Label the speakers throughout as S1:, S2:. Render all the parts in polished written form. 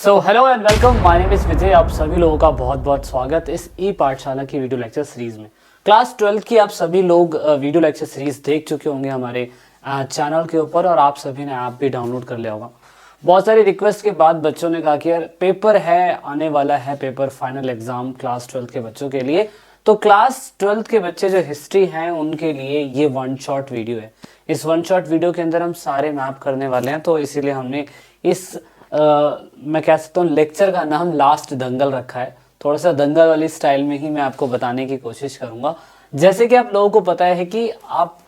S1: So hello and welcome, my name is Vijay. आप सभी लोगों का बहुत बहुत स्वागत इस ई पाठशाला की वीडियो लेक्चर सीरीज में। क्लास 12 की आप सभी लोग वीडियो लेक्चर सीरीज देख चुके होंगे हमारे चैनल के ऊपर, और आप सभी ने ऐप भी डाउनलोड कर लिया होगा। बहुत सारी रिक्वेस्ट के बाद बच्चों ने कहा कि यार पेपर है, आने वाला है पेपर, फाइनल एग्जाम क्लास 12 के बच्चों के लिए। तो क्लास 12 के बच्चे जो हिस्ट्री हैं उनके लिए ये वन शॉट वीडियो है। इस वन शॉट वीडियो के अंदर हम सारे मैप करने वाले हैं, तो इसीलिए हमने इस मैं कह सकता हूँ लेक्चर का नाम लास्ट दंगल रखा है। थोड़ा सा दंगल वाली स्टाइल में ही मैं आपको बताने की कोशिश करूंगा। जैसे कि आप लोगों को पता है कि आप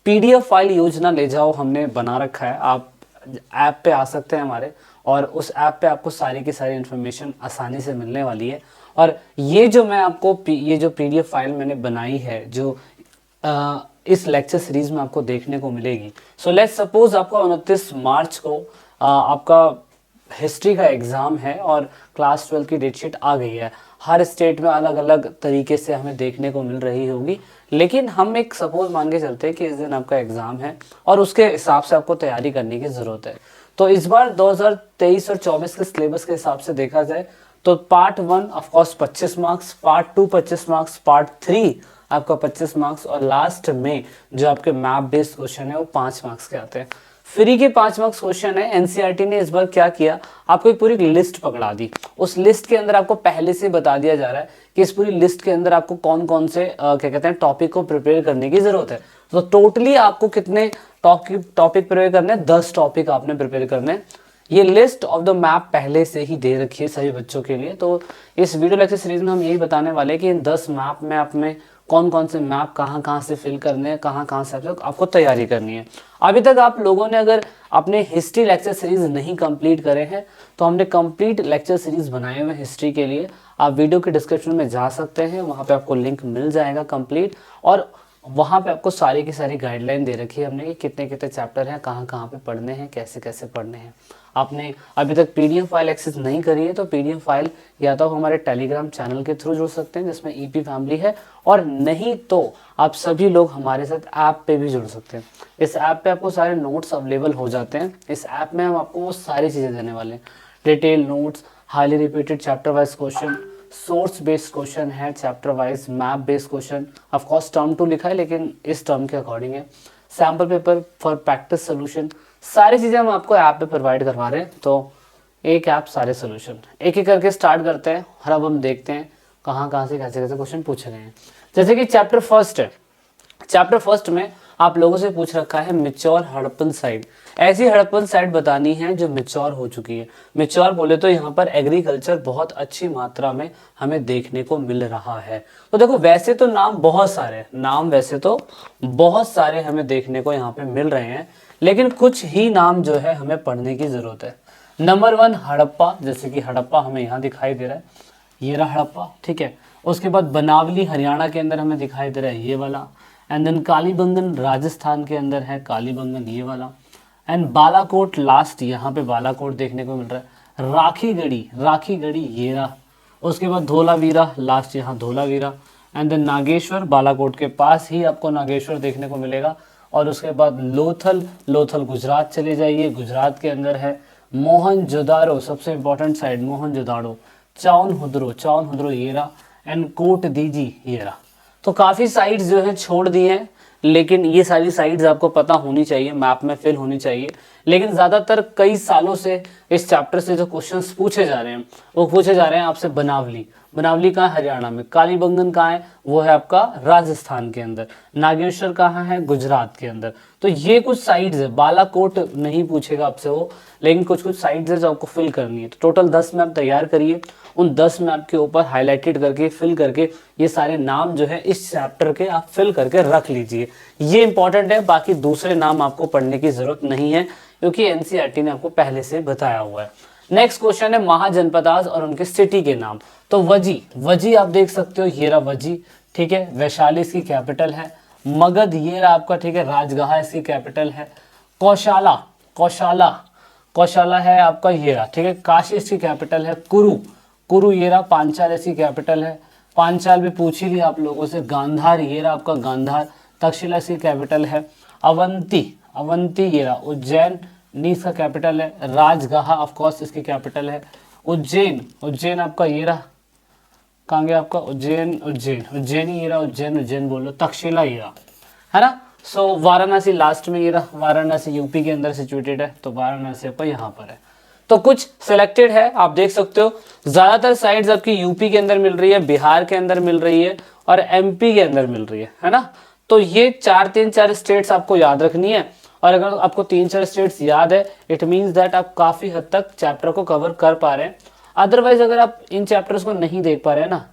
S1: पीडीएफ फाइल योजना ले जाओ हमने बना रखा है। आप ऐप पे आ सकते हैं हमारे, और उस ऐप पे आपको सारी की सारी इन्फॉर्मेशन आसानी से मिलने वाली है। और ये जो मैं आपको ये जो पीडीएफ फाइल मैंने बनाई है, जो इस लेक्चर सीरीज में आपको देखने को मिलेगी। सो लेट्स सपोज आपका 29 मार्च को आपका हिस्ट्री का एग्ज़ाम है और क्लास 12 की डेटशीट आ गई है। हर स्टेट में अलग अलग तरीके से हमें देखने को मिल रही होगी, लेकिन हम एक सपोज मान के चलते हैं कि इस दिन आपका एग्ज़ाम है और उसके हिसाब से आपको तैयारी करने की ज़रूरत है। तो इस बार 2023 और 24 के सिलेबस के हिसाब से देखा जाए तो part 1 of course 25 marks, part 2 25 marks, part 3 आपका 25 मार्क्स, और लास्ट में जो आपके मैप बेस्ड क्वेश्चन है वो 5 मार्क्स के आते हैं। फ्री के 5 मार्क्स क्वेश्चन है। एनसीईआरटी ने इस बार क्या किया, आपको एक पूरी लिस्ट पकड़ा दी। उस लिस्ट के अंदर आपको पहले से बता दिया जा रहा है कि इस पूरी लिस्ट के अंदर आपको कौन कौन से क्या कहते हैं टॉपिक को प्रिपेयर करने की जरूरत है। तो टोटली आपको कितने टॉपिक प्रिपेयर करने हैं? 10 टॉपिक आपने प्रिपेयर करने हैं। ये लिस्ट ऑफ द मैप पहले से ही दे रखी है सभी बच्चों के लिए। तो इस वीडियो लेक्चर सीरीज में हम यही बताने वाले हैं कि इन 10 मैप में आप में कौन कौन से मैप कहाँ से फिल करने हैं, कहाँ से आपको तैयारी करनी है। अभी तक आप लोगों ने अगर अपने हिस्ट्री लेक्चर सीरीज नहीं कंप्लीट करे हैं तो हमने कंप्लीट लेक्चर सीरीज बनाए हुए हिस्ट्री के लिए। आप वीडियो के डिस्क्रिप्शन में जा सकते हैं, वहाँ पे आपको लिंक मिल जाएगा कंप्लीट, और वहाँ पे आपको सारी की सारी गाइडलाइन दे रखी है हमने कि कितने कितने चैप्टर हैं, कहाँ पे पढ़ने हैं, कैसे कैसे पढ़ने हैं। आपने अभी तक पीडीएफ फाइल एक्सेस नहीं करी है तो पीडीएफ फाइल या तो हमारे टेलीग्राम चैनल के थ्रू जुड़ सकते हैं जिसमें ईपी फैमिली है, और नहीं तो आप सभी लोग हमारे साथ ऐप पे भी जुड़ सकते हैं। इस ऐप पे आपको सारे नोट्स अवेलेबल हो जाते हैं। इस ऐप में हम आपको वो सारी चीज़ें देने वाले हैं, detail notes, highly repeated chapter wise question, source based question है, chapter wise map based question, of course term 2 लिखा है लेकिन इस टर्म के अकॉर्डिंग है, sample paper for practice solution, सारी चीज़ें हम आपको ऐप पे प्रोवाइड करवा रहे हैं। तो एक ऐप सारे सोल्यूशन, एक एक करके स्टार्ट करते हैं और अब हम देखते हैं कहाँ से कैसे कैसे क्वेश्चन पूछे गए हैं। जैसे कि चैप्टर फर्स्ट है, चैप्टर फर्स्ट में आप लोगों से पूछ रखा है मिच्योर हड़प्पन साइट। ऐसी हड़प्पन साइट बतानी है जो मिच्योर हो चुकी है। मिच्योर बोले तो यहाँ पर एग्रीकल्चर बहुत अच्छी मात्रा में हमें देखने को मिल रहा है। तो देखो वैसे तो नाम बहुत सारे, वैसे तो बहुत सारे हमें देखने को यहाँ पे मिल रहे हैं, लेकिन कुछ ही नाम जो है हमें पढ़ने की जरूरत है। नंबर 1 हड़प्पा, जैसे कि हड़प्पा हमें यहाँ दिखाई दे रहा है, ये रहा हड़प्पा, ठीक है। उसके बाद बनावली हरियाणा के अंदर हमें दिखाई दे रहा है ये वाला, एंड देन कालीबंगन राजस्थान के अंदर है कालीबंगन ये वाला, एंड बालाकोट लास्ट, यहाँ पे बालाकोट देखने को मिल रहा है। राखीगढ़ी ये रहा। उसके बाद धोलावीरा लास्ट, यहाँ धोलावीरा, एंड देन नागेश्वर, बालाकोट के पास ही आपको नागेश्वर देखने को मिलेगा। और उसके बाद लोथल गुजरात चले जाइए, गुजरात के अंदर है। मोहनजोदारो सबसे इंपॉर्टेंट साइड मोहनजोदारो, चाउन हुद्रो ये रहा, एंड कोट दीजी ये रहा। तो काफ़ी साइट्स जो हैं छोड़ दी हैं, लेकिन ये सारी साइट्स आपको पता होनी चाहिए, मैप में फिल होनी चाहिए। लेकिन ज़्यादातर कई सालों से इस चैप्टर से जो क्वेश्चंस पूछे जा रहे हैं वो पूछे जा रहे हैं आपसे बनावली कहाँ है? हरियाणा में। कालीबंगन कहाँ है? वो है आपका राजस्थान के अंदर। नागेश्वर कहाँ है? गुजरात के अंदर। तो ये कुछ साइट्स है, बालाकोट नहीं पूछेगा आपसे वो, लेकिन कुछ साइट्स है जो आपको फिल करनी है। तो टोटल 10 मैप तैयार करिए, उन 10 मैप के ऊपर हाईलाइटेड करके फिल करके ये सारे नाम जो है इस चैप्टर के आप फिल करके रख लीजिए। ये इंपॉर्टेंट है, बाकी दूसरे नाम आपको पढ़ने की जरूरत नहीं है क्योंकि एनसीईआरटी ने आपको पहले से बताया हुआ है। नेक्स्ट क्वेश्चन है महाजनपदास और उनके सिटी के नाम। तो वजी आप देख सकते हो, ये रहा वजी, ठीक है। वैशाली इसकी कैपिटल है। मगध ये रहा आपका, ठीक है। राजगढ़ इसकी कैपिटल है। कौशाला है आपका ये रहा, ठीक है। काशी इसकी कैपिटल है। कुरु ये रहा। पांचाल इसकी कैपिटल है। पांचाल भी पूछ ही लिया आप लोगों से। गांधार ये रहा आपका गांधार। तक्षशिला इसकी कैपिटल है। अवंती ये रहा। उज्जैन नीस का कैपिटल है। राजगढ़ ऑफ कोर्स इसकी कैपिटल है। उज्जैन, उज्जैन आपका ये रहा, कहाँ गया आपका उज्जैन, उज्जैन उज्जैन ही ये रहा, उज्जैन उज्जैन बोल लो, तक्षशिला ये रहा, है ना। सो वाराणसी लास्ट में ये रहा, वाराणसी यूपी के अंदर सिचुएटेड है, तो वाराणसी आपका यहाँ पर है। तो कुछ सिलेक्टेड है, आप देख सकते हो ज्यादातर साइड्स आपकी यूपी के अंदर मिल रही है, बिहार के अंदर मिल रही है और एमपी के अंदर मिल रही है ना। तो ये 4 स्टेट्स आपको याद रखनी है, और अगर आपको 3-4 स्टेट्स याद है, इट मीन्स दैट आप काफी हद तक चैप्टर को कवर कर पा रहे हैं। अदरवाइज अगर आप इन चैप्टर्स को नहीं देख पा रहे हैं ना,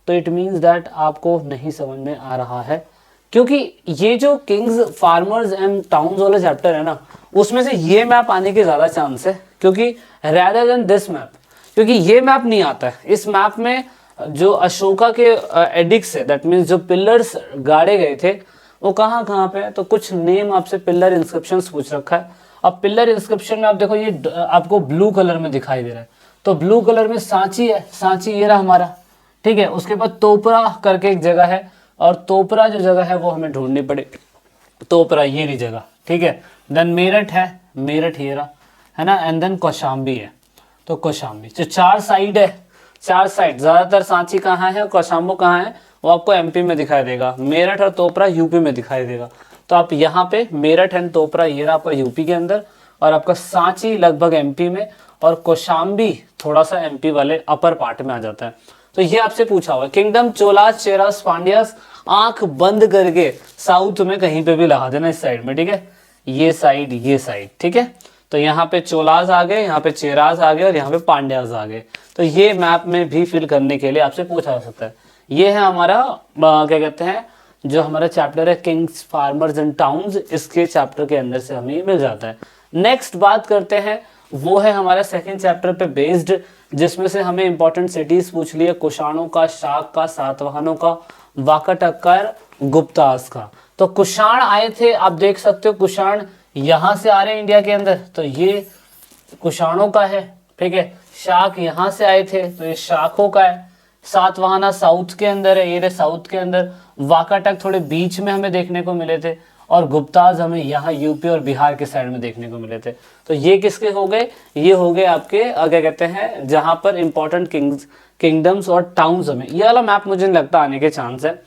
S1: तो इट मीन्स दैट आपको नहीं समझ में आ रहा है, क्योंकि ये जो किंग्स, फार्मर्स एंड टाउन्स वाला चैप्टर है ना, उसमें से ये मैप आने के ज्यादा चांस है, क्योंकि रेदर देन दिस मैप, क्योंकि ये मैप नहीं आता है। इस मैप में जो अशोका के एडिक्ट्स है, दैट मीन्स जो पिलर्स गाड़े गए थे, वो कहाँ कहाँ पे है, तो कुछ नेम आपसे पिलर इंस्क्रिप्शंस पूछ रखा है। अब पिलर इंस्क्रिप्शन में आप देखो, ये आपको ब्लू कलर में दिखाई दे रहा है, तो ब्लू कलर में सांची है, सांची ये रहा हमारा, ठीक है। उसके बाद तोपरा करके एक जगह है, और तोपरा जो जगह है वो हमें ढूंढनी पड़ेगी, तोपरा ये रही जगह, ठीक है। देन मेरठ है, मेरठ ये रहा, है ना। एंड देन कौशाम्बी है, तो कौशाम्बी, जो 4 साइड है, 4 साइड, ज्यादातर सांची कहाँ है और कौशाम्बो कहाँ है, वो आपको एमपी में दिखाई देगा, मेरठ और तोपरा यूपी में दिखाई देगा। तो आप यहाँ पे मेरठ एंड तोपरा ये रहा आपका यूपी के अंदर, और आपका सांची लगभग एमपी में, और कौशाम्बी थोड़ा सा एमपी वाले अपर पार्ट में आ जाता है। तो ये आपसे पूछा हुआ है, किंगडम चोलास, चेरास, पांड्यास, आंख बंद करके साउथ में कहीं पे भी लगा देना इस साइड में, ठीक है, ये साइड, ये साइड, ठीक है। तो यहाँ पे चोलास आ गए, यहाँ पे चेरास आ गए, और यहाँ पे पांड्यास आ गए। तो ये मैप में भी फिल करने के लिए आपसे पूछा जा सकता है। ये है हमारा क्या कहते हैं, जो हमारा चैप्टर है किंग्स, फार्मर्स एंड टाउन्स, इसके चैप्टर के अंदर से हमें मिल जाता है। नेक्स्ट बात करते हैं, वो है हमारा सेकंड चैप्टर पे बेस्ड, जिसमें से हमें इंपॉर्टेंट सिटीज पूछ लिया, कुषाणों का, शाक का, सातवाहनों का, वाकाटकर, गुप्तास का। तो कुषाण आए थे, आप देख सकते हो कुषाण यहाँ से आ रहे हैं इंडिया के अंदर, तो ये कुषाणों का है, ठीक है। शाक यहाँ से आए थे, तो ये शाकों का है। सातवाहना साउथ के अंदर है, ये रहे साउथ के अंदर। वाकाटक थोड़े बीच में हमें देखने को मिले थे, और गुप्ताज हमें यहाँ यूपी और बिहार के साइड में देखने को मिले थे। तो ये किसके हो गए, ये हो गए आपके क्या कहते हैं, जहां पर इंपॉर्टेंट किंगडम्स और टाउन्स हमें, ये वाला मैप मुझे नहीं लगता आने के चांस है,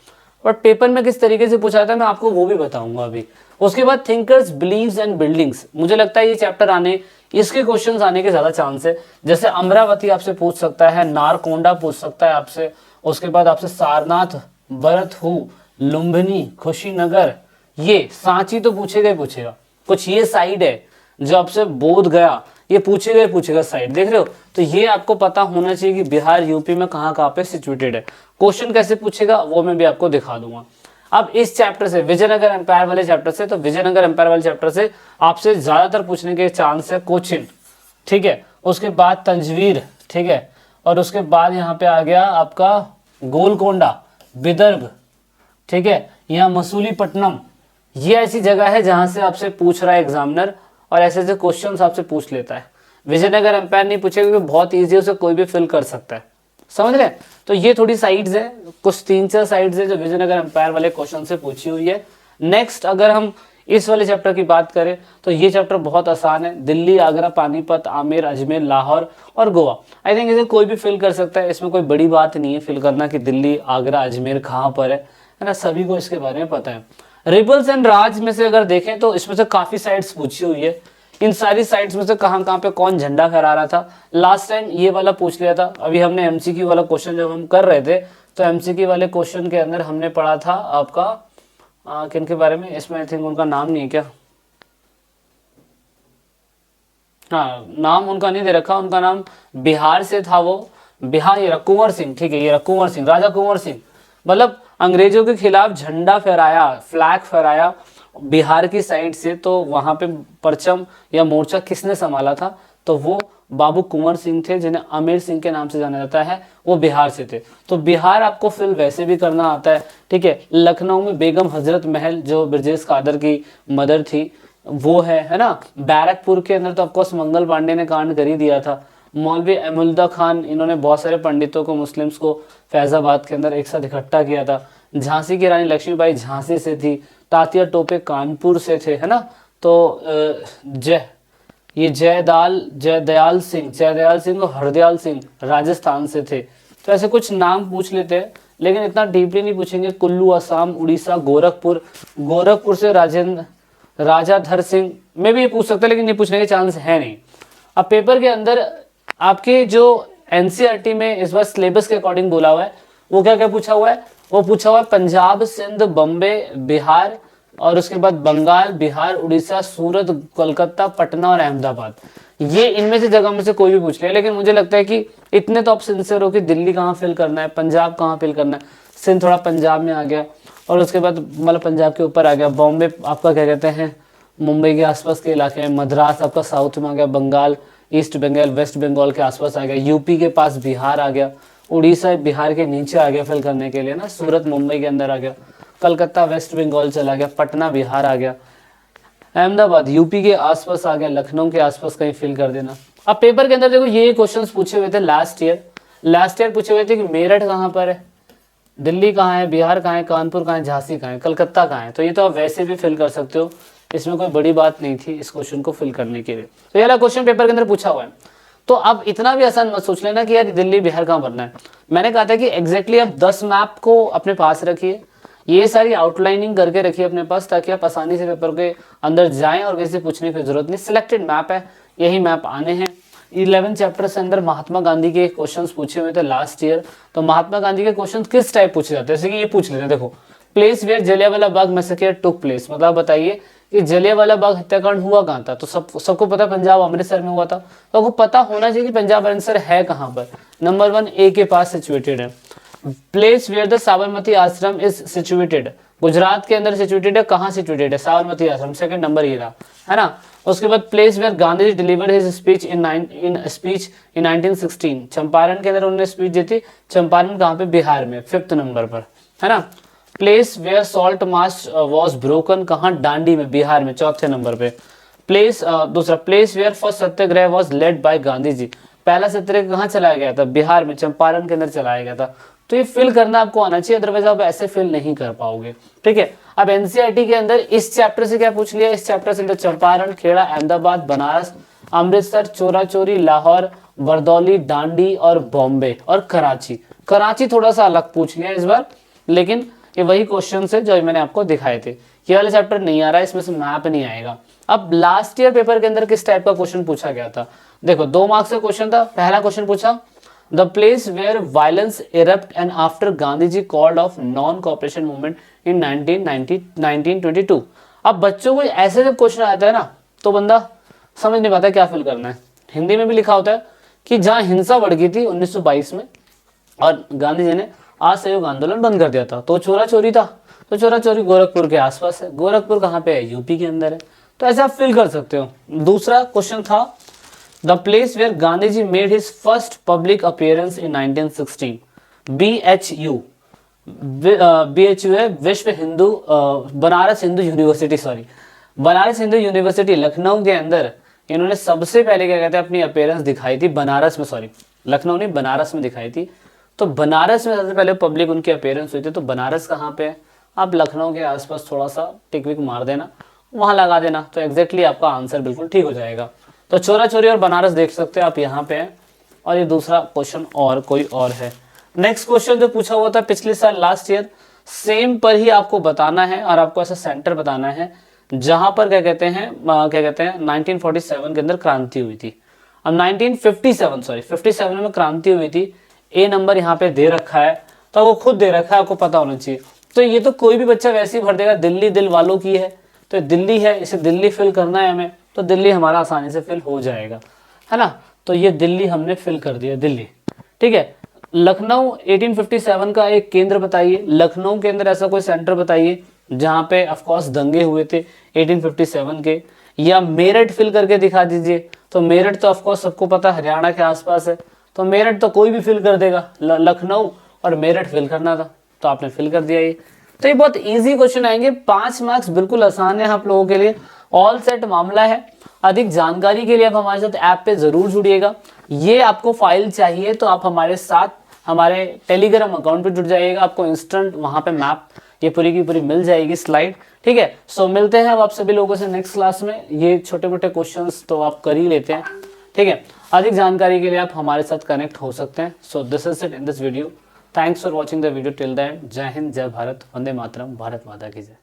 S1: बट पेपर में किस तरीके से पूछा था मैं आपको वो भी बताऊंगा अभी। उसके बाद थिंकर्स, बिलीव्स एंड बिल्डिंग्स, मुझे लगता है ये चैप्टर आने, इसके क्वेश्चंस आने के ज्यादा चांस है। जैसे अमरावती आपसे पूछ सकता है, नारकोंडा पूछ सकता है आपसे, उसके बाद आपसे सारनाथ, भरतहू, लुम्बिनी, खुशीनगर, ये सांची तो पूछेगा ही पूछेगा। कुछ ये साइड है जो आपसे बोध गया, ये पूछेगा ही पूछेगा साइड, देख रहे हो। तो ये आपको पता होना चाहिए कि बिहार यूपी में कहाँ कहाँ पे सिचुएटेड है। क्वेश्चन कैसे पूछेगा वो मैं भी आपको दिखा दूंगा। अब इस चैप्टर से, विजयनगर एम्पायर वाले चैप्टर से, तो विजयनगर एम्पायर वाले चैप्टर से आपसे ज्यादातर पूछने के चांस है कोचिन, ठीक है। उसके बाद तंजवीर, ठीक है, और उसके बाद यहाँ पे आ गया आपका गोलकोंडा, विदर्भ, ठीक है, यहाँ मसूलीपट्टनम। ये ऐसी जगह है जहां से आपसे पूछ रहा है एग्जामिनर, और ऐसे ऐसे क्वेश्चन आपसे पूछ लेता है। विजयनगर एम्पायर नहीं पूछेगा क्योंकि बहुत ईजी है, उसे कोई भी फिल कर सकता है, समझ रहे। तो ये थोड़ी साइड्स है, कुछ 3-4 साइड्स है जो विजयनगर एम्पायर वाले क्वेश्चन से पूछी हुई है। नेक्स्ट अगर हम इस वाले चैप्टर की बात करें, तो ये चैप्टर बहुत आसान है, दिल्ली, आगरा, पानीपत, आमेर, अजमेर, लाहौर और गोवा। आई थिंक इसे कोई भी फिल कर सकता है, इसमें कोई बड़ी बात नहीं है फिल करना कि दिल्ली, आगरा, अजमेर कहाँ पर है ना, सभी को इसके बारे में पता है। रिबल्स एंड राज में से अगर देखें तो इसमें से काफी साइड्स पूछी हुई है। इन सारी साइड्स में से कहाँ कहाँ पे कौन झंडा फहरा रहा था, लास्ट टाइम ये वाला पूछ लिया था। अभी हमने एमसीक्यू वाला क्वेश्चन जब हम कर रहे थे, तो एमसीक्यू वाले क्वेश्चन के अंदर हमने पढ़ा था आपका किन के बारे में, इसमें आई थिंक उनका नाम नहीं है क्या, हाँ नाम उनका नहीं दे रखा, उनका नाम बिहार से था वो, बिहार, ये कुंवर सिंह, ठीक है, ये कुंवर सिंह, राजा कुंवर सिंह, मतलब अंग्रेजों के खिलाफ झंडा फहराया, फ्लैग फहराया बिहार की साइड से। तो वहां पे परचम या मोर्चा किसने संभाला था, तो वो बाबू कुंवर सिंह थे, जिन्हें अमेर सिंह के नाम से जाना जाता है, वो बिहार से थे। तो बिहार आपको फिल वैसे भी करना आता है, ठीक है। लखनऊ में बेगम हजरत महल जो ब्रजेश कादर की मदर थी वो है ना। बैरकपुर के अंदर तो ऑफकोर्स मंगल पांडे ने कांड कर ही दिया था। मौलवी अहमुल्ला खान, इन्होंने बहुत सारे पंडितों को, मुस्लिम्स को फैजाबाद के अंदर एक साथ इकट्ठा किया था। झांसी की रानी लक्ष्मीबाई झांसी से थी, तात्या टोपे कानपुर से थे, है ना। तो जय ये जयदयाल सिंह और हरदयाल सिंह राजस्थान से थे। तो ऐसे कुछ नाम पूछ लेते हैं, लेकिन इतना डीपली नहीं पूछेंगे। कुल्लू असम, उड़ीसा, गोरखपुर से राजाधर सिंह में भी ये पूछ सकते हैं, लेकिन ये पूछने के चांस है नहीं। अब पेपर के अंदर आपके जो एनसीईआरटी में इस बार सिलेबस के अकॉर्डिंग बोला हुआ है, वो क्या क्या पूछा हुआ है, वो पूछा हुआ है पंजाब, सिंध, बम्बे, बिहार, और उसके बाद बंगाल, बिहार, उड़ीसा, सूरत, कोलकाता, पटना और अहमदाबाद। ये इनमें से जगह में से कोई भी पूछ ले, लेकिन मुझे लगता है कि इतने तो आप सिंसियर हो कि दिल्ली कहाँ फिल करना है, पंजाब कहाँ फिल करना है। सिंध थोड़ा पंजाब में आ गया, और उसके बाद मतलब पंजाब के ऊपर आ गया। बॉम्बे आपका क्या कहते हैं, मुंबई के आसपास के इलाके में। मद्रास आपका साउथ में आ गया। बंगाल, ईस्ट बंगाल, वेस्ट बंगाल के आसपास आ गया। यूपी के पास बिहार आ गया। उड़ीसा बिहार के नीचे आ गया फिल करने के लिए ना। सूरत मुंबई के अंदर आ गया। कलकत्ता वेस्ट बंगाल चला गया। पटना बिहार आ गया। अहमदाबाद यूपी के आसपास आ गया। लखनऊ के आसपास कहीं फिल कर देना। अब पेपर के अंदर देखो ये क्वेश्चंस पूछे हुए थे लास्ट ईयर पूछे हुए थे कि मेरठ कहाँ पर है, दिल्ली कहाँ है, बिहार कहाँ है, कानपुर कहाँ है, झांसी कहाँ है, कलकत्ता कहाँ है। तो ये तो आप वैसे भी फिल कर सकते हो, इसमें कोई बड़ी बात नहीं थी इस क्वेश्चन को फिल करने के लिए। तो ये वाला क्वेश्चन पेपर के अंदर पूछा हुआ है। तो अब इतना भी आसान मत सोच लेना कि यार दिल्ली बिहार कहाँ भरना है। मैंने कहा था कि एग्जैक्टली आप 10 मैप को अपने पास रखिए, ये सारी आउटलाइनिंग करके रखिए अपने पास, ताकि आप आसानी से पेपर के अंदर जाएं और किसी पूछने की जरूरत नहीं। सिलेक्टेड मैप है, यही मैप आने हैं। 11 चैप्टर से अंदर महात्मा गांधी के क्वेश्चंस पूछे हुए थे लास्ट ईयर। तो महात्मा गांधी के क्वेश्चंस किस टाइप पूछे जाते हैं, जैसे कि ये पूछ लेते हैं, देखो place where Jallianwala Bagh massacre took place, मतलब बताइए कि जलियांवाला बाग हत्याकांड हुआ कहाँ था। तो सबको पता पंजाब अमृतसर में हुआ था। तो आपको पता होना चाहिए कि पंजाब अमृतसर है कहाँ पर। नंबर 1 ए के पास सिचुएटेड है। प्लेस वेयर द साबरमती आश्रम इज सिचुएटेड, गुजरात के अंदर सिचुएटेड है। कहाँ सिचुएटेड है, साबरमती आश्रम। सेकंड नंबर ये रहा, है ना। उसके बाद place where Gandhi ji delivered his speech in 1916, Champaran के अंदर उन्होंने स्पीच दी थी। चंपारण कहाँ पे, बिहार में, 5th नंबर पर, है ना। Place where salt march was broken, कहाँ, डांडी में, बिहार में, 4th नंबर पे। दूसरा place where first satyagraha was led by Gandhi ji, पहला सत्याग्रह कहाँ चलाया गया था, बिहार में, चंपारण के अंदर चलाया गया था। तो ये फिल करना आपको आना चाहिए, अदरवाइज आप ऐसे फिल नहीं कर पाओगे, ठीक है। अब एनसीईआरटी के अंदर इस चैप्टर से क्या पूछ लिया, इस चैप्टर से चंपारण, खेड़ा, अहमदाबाद, बनारस, अमृतसर, चोरा चोरी, लाहौर, बरदौली, डांडी और बॉम्बे और कराची थोड़ा सा अलग पूछ लिया इस बार, लेकिन ये वही क्वेश्चन है जो मैंने आपको दिखाए थे। ये वाला चैप्टर नहीं आ रहा है, इसमें से मैप नहीं आएगा। अब लास्ट ईयर पेपर के अंदर किस टाइप का क्वेश्चन पूछा गया था, देखो 2 मार्क्स का क्वेश्चन था। पहला क्वेश्चन पूछा the place where violence erupt and after Gandhi ji called off non cooperation movement in 1922। अब बच्चों को ऐसे जब क्वेश्चन आता है ना, तो बंदा समझ नहीं पाता क्या फिल करना है। हिंदी में भी लिखा होता है कि जहां हिंसा बढ़ गई थी 1922 में और गांधी जी ने असहयोग आंदोलन बंद कर दिया था, तो चोरा चोरी था। तो चोरा चोरी गोरखपुर के आसपास है। गोरखपुर कहाँ पे है, यूपी के अंदर है। तो ऐसे आप फिल कर सकते हो। दूसरा क्वेश्चन था the place where Gandhi ji made his first public appearance in 1916, BHU है विश्व हिंदू बनारस हिंदू यूनिवर्सिटी लखनऊ के अंदर इन्होंने सबसे पहले क्या कहते हैं अपनी अपीयरेंस दिखाई थी बनारस में, लखनऊ नहीं बनारस में दिखाई थी। तो बनारस में सबसे पहले पब्लिक उनकी अपीयरेंस हुई थी। तो बनारस कहाँ पे है, आप लखनऊ के आसपास थोड़ा सा टिक विक मार देना, वहां लगा देना, तो एग्जैक्टली आपका आंसर बिल्कुल ठीक हो जाएगा। तो चोरा चोरी और बनारस देख सकते हो आप यहाँ पे हैं। और ये दूसरा क्वेश्चन और कोई और है। नेक्स्ट क्वेश्चन जो पूछा हुआ था पिछले साल लास्ट ईयर, सेम पर ही आपको बताना है और आपको ऐसा सेंटर बताना है जहां पर क्या कहते हैं 1947 के अंदर क्रांति हुई थी। अब 57 में क्रांति हुई थी। ए नंबर यहाँ पे दे रखा है, तो वो खुद दे रखा है, आपको पता होना चाहिए। तो ये तो कोई भी बच्चा वैसे ही भर देगा, दिल्ली दिल वालों की है, तो दिल्ली है, इसे दिल्ली फिल करना है हमें, तो दिल्ली हमारा आसानी से फिल हो जाएगा, है ना। तो ये दिल्ली हमने फिल कर दिया, दिल्ली, ठीक है। लखनऊ 1857 का एक केंद्र बताइए, लखनऊ के अंदर ऐसा कोई सेंटर बताइए जहाँ पे ऑफकोर्स दंगे हुए थे 1857 के, या मेरठ फिल करके दिखा दीजिए। तो मेरठ तो ऑफकोर्स सबको पता हरियाणा के आसपास है, तो मेरठ तो कोई भी फिल कर देगा। लखनऊ और मेरठ फिल करना था, तो आपने फिल कर दिया ये। तो ये बहुत इजी क्वेश्चन आएंगे, 5 मार्क्स बिल्कुल आसान है आप लोगों के लिए। ऑल सेट मामला है। अधिक जानकारी के लिए आप हमारे साथ ऐप पे जरूर जुड़िएगा। ये आपको फाइल चाहिए तो आप हमारे साथ हमारे टेलीग्राम अकाउंट पे जुड़ जाइएगा, आपको इंस्टेंट वहां पे मैप ये पूरी की पूरी मिल जाएगी स्लाइड, ठीक है। सो मिलते हैं अब आप सभी लोगों से नेक्स्ट क्लास में। ये छोटे मोटे क्वेश्चंस तो आप कर ही लेते हैं, ठीक है। अधिक जानकारी के लिए आप हमारे साथ कनेक्ट हो सकते हैं। So this is it in this video. Thanks for watching the video till the end. जय हिंद, जय भारत, वंदे मातरम, भारत माता की जय।